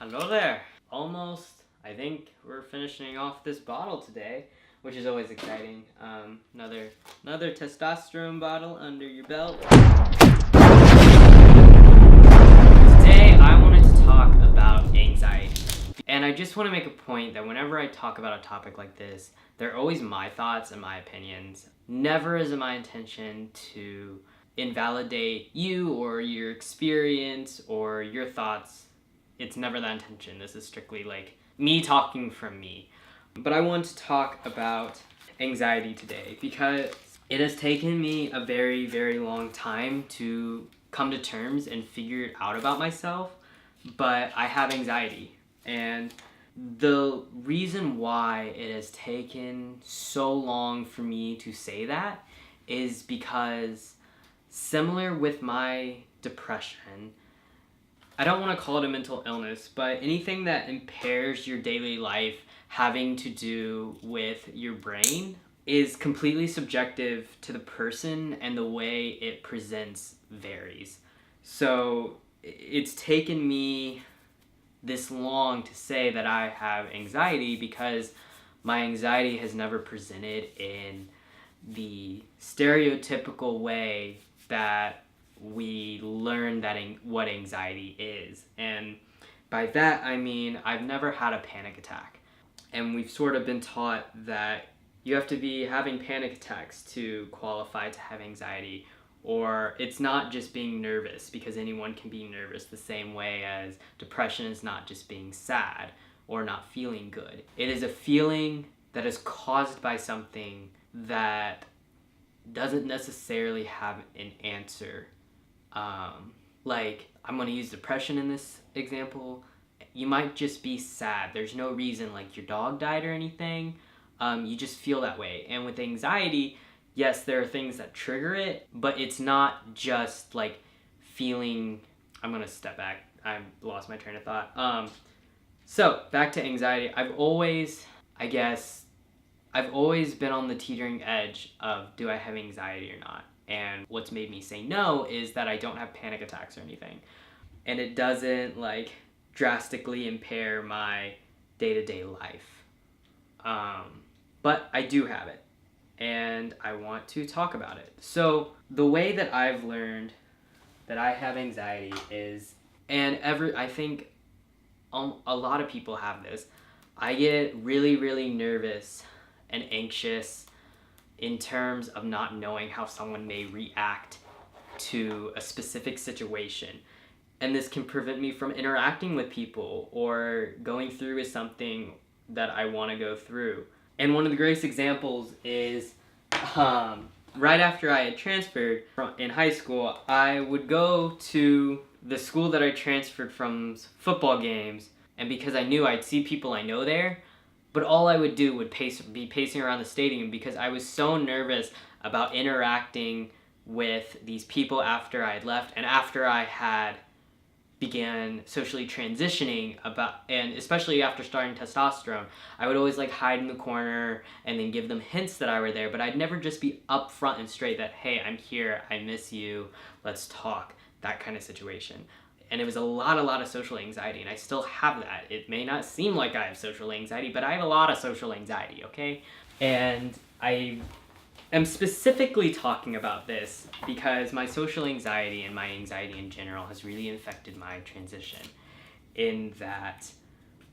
Hello there. Almost. I think we're finishing off this bottle today, which is always exciting. Another testosterone bottle under your belt. Today I wanted to talk about anxiety. And I just want to make a point that whenever I talk about a topic like this, they're always my thoughts and my opinions. Never is it my intention to invalidate you or your experience or your thoughts. It's never that intention. This is strictly like me talking from me. But I want to talk about anxiety today because it has taken me a very, very long time to come to terms and figure it out about myself, but I have anxiety. And the reason why it has taken so long for me to say that is because, similar with my depression, I don't want to call it a mental illness, but anything that impairs your daily life having to do with your brain is completely subjective to the person, and the way it presents varies. So it's taken me this long to say that I have anxiety because my anxiety has never presented in the stereotypical way that we learn that what anxiety is. And by that I mean I've never had a panic attack. And we've sort of been taught that you have to be having panic attacks to qualify to have anxiety, or it's not just being nervous, because anyone can be nervous the same way as depression is not just being sad or not feeling good. It is a feeling that is caused by something that doesn't necessarily have an answer. Like, I'm going to use depression in this example. You might just be sad. There's no reason, like your dog died or anything. You just feel that way. And with anxiety, yes, there are things that trigger it, but it's not just like feeling. I'm going to step back. I lost my train of thought. So back to anxiety. I've always been on the teetering edge of, do I have anxiety or not? And what's made me say no is that I don't have panic attacks or anything. And it doesn't like drastically impair my day-to-day life. But I do have it, and I want to talk about it. So the way that I've learned that I have anxiety is, I think a lot of people have this, I get really, really nervous and anxious in terms of not knowing how someone may react to a specific situation. And this can prevent me from interacting with people or going through with something that I want to go through. And one of the greatest examples is right after I had transferred in high school, I would go to the school that I transferred from's football games, and because I knew I'd see people I know there, but all I would do would be pacing around the stadium because I was so nervous about interacting with these people after I had left and after I had began socially transitioning, and especially after starting testosterone. I would always like hide in the corner and then give them hints that I were there, but I'd never just be upfront and straight that, hey, I'm here, I miss you, let's talk, that kind of situation. And it was a lot of social anxiety, and I still have that. It may not seem like I have social anxiety, but I have a lot of social anxiety, okay? And I am specifically talking about this because my social anxiety and my anxiety in general has really affected my transition, in that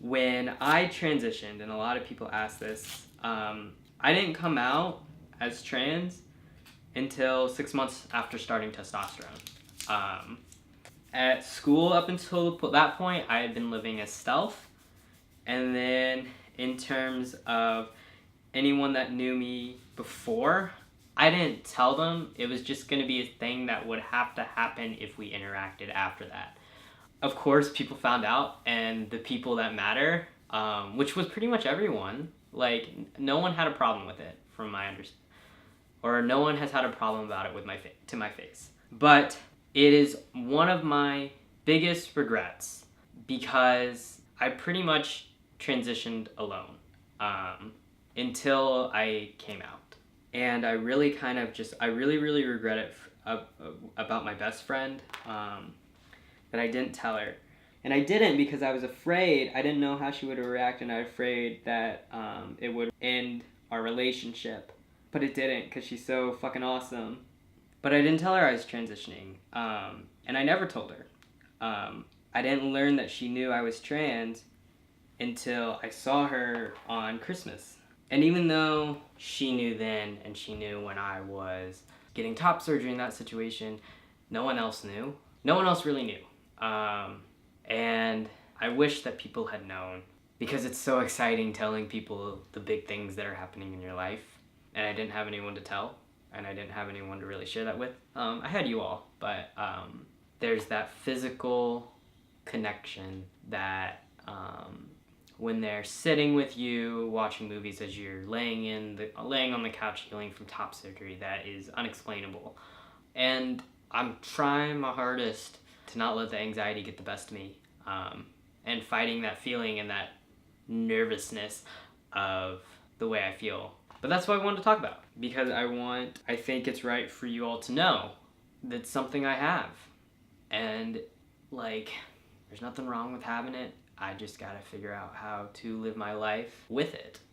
when I transitioned, and a lot of people ask this, I didn't come out as trans until 6 months after starting testosterone. At school, up until that point, I had been living as stealth. And then in terms of anyone that knew me before, I didn't tell them. It was just going to be a thing that would have to happen if we interacted after that. Of course, people found out, and the people that matter, which was pretty much everyone, like, no one had a problem with it, from my understanding. Or no one has had a problem about it with to my face. But it is one of my biggest regrets because I pretty much transitioned alone until I came out. And I really really regret it about my best friend, that I didn't tell her. And I didn't because I was afraid. I didn't know how she would react, and I was afraid that it would end our relationship. But it didn't because she's so fucking awesome. But I didn't tell her I was transitioning. And I never told her. I didn't learn that she knew I was trans until I saw her on Christmas. And even though she knew then and she knew when I was getting top surgery in that situation, no one else knew. No one else really knew. And I wish that people had known, because it's so exciting telling people the big things that are happening in your life. And I didn't have anyone to tell, and I didn't have anyone to really share that with. I had you all, but there's that physical connection that when they're sitting with you watching movies as you're laying on the couch healing from top surgery, that is unexplainable. And I'm trying my hardest to not let the anxiety get the best of me, and fighting that feeling and that nervousness of the way I feel. But that's what I wanted to talk about, because I think it's right for you all to know that's something I have. And like, there's nothing wrong with having it. I just gotta figure out how to live my life with it.